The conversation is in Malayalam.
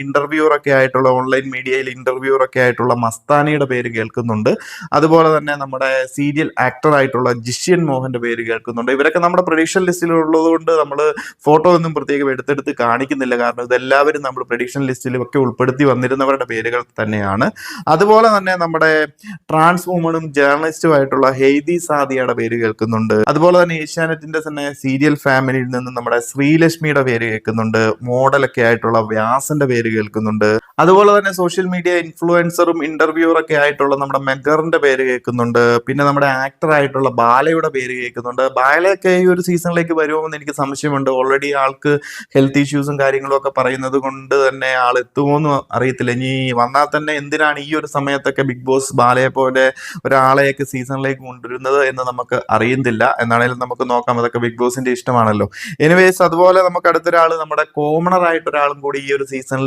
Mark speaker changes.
Speaker 1: ഇന്റർവ്യൂർ ഒക്കെ ആയിട്ടുള്ള ഓൺലൈൻ മീഡിയയിൽ ഇന്റർവ്യൂർ ഒക്കെ ആയിട്ടുള്ള മസ്താനിയുടെ പേര് കേൾക്കുന്നുണ്ട്. അതുപോലെ തന്നെ നമ്മുടെ സീരിയൽ ആക്ടർ ആയിട്ടുള്ള ജിഷ്യൻ മോഹന്റെ പേര് കേൾക്കുന്നുണ്ട്. ഇവരൊക്കെ നമ്മുടെ പ്രഡിക്ഷൻ ലിസ്റ്റിൽ ഉള്ളത് കൊണ്ട് നമ്മൾ ഫോട്ടോ ഒന്നും പ്രത്യേകം എടുത്തെടുത്ത് കാണിക്കുന്നില്ല. കാരണം ഇതെല്ലാവരും നമ്മൾ പ്രഡിക്ഷൻ ലിസ്റ്റിലും ഒക്കെ ഉൾപ്പെടുത്തി വന്നിരുന്നവരുടെ പേരുകൾ തന്നെയാണ്. അതുപോലെ തന്നെ നമ്മുടെ ട്രാൻസ് വുമണും ജേർണലിസ്റ്റും ആയിട്ടുള്ള ഹെയ്തി സാദിയയുടെ പേര് കേൾക്കുന്നുണ്ട്. അതുപോലെ തന്നെ ഏഷ്യാനെറ്റിന്റെ തന്നെ സീരിയൽ ഫാമിലിയിൽ നിന്ന് നമ്മുടെ ശ്രീലക്ഷ്മിയുടെ പേര് കേൾക്കുന്നുണ്ട്. മോഡലൊക്കെ ആയിട്ടുള്ള വ്യാസന്റെ പേര് കേൾക്കുന്നുണ്ട്. അതുപോലെ തന്നെ സോഷ്യൽ മീഡിയ ഇൻഫ്ലുവൻസറും ഇന്റർവ്യൂറൊക്കെ ആയിട്ടുള്ള നമ്മുടെ മെഗറിന്റെ പേര് കേൾക്കുന്നുണ്ട്. പിന്നെ നമ്മുടെ ആക്ടർ ആയിട്ടുള്ള ബാലയുടെ പേര് കേൾക്കുന്നുണ്ട്. ബാലയൊക്കെ ഈ ഒരു സീസണിലേക്ക് വരുമോയെന്ന് എനിക്ക് സംശയമുണ്ട്. ഓൾറെഡി ആൾക്ക് ഹെൽത്ത് ഇഷ്യൂസും കാര്യങ്ങളും ഒക്കെ പറയുന്നത് കൊണ്ട് തന്നെ ആൾ എത്തുമോന്ന് അറിയത്തില്ല. ഇനി വന്നാൽ തന്നെ എന്തിനാണ് ഈ ഒരു സമയത്തൊക്കെ ബിഗ് ബോസ് ബാലയെ പോലെ ഒരാളെയൊക്കെ സീസണിലേക്ക് കൊണ്ടുവരുന്നത് എന്ന് നമുക്ക് അറിയുന്നില്ല. എന്നാണേലും നമുക്ക് നോക്കാം, അതൊക്കെ ബിഗ് ബോസിന്റെ ഇഷ്ടമാണല്ലോ. എനിവേസ് അതുപോലെ നമുക്ക് അടുത്തൊരാൾ നമ്മുടെ കോമണർ ആയിട്ട് ഒരാളും കൂടി ഈ ഒരു സീസണിലേക്ക്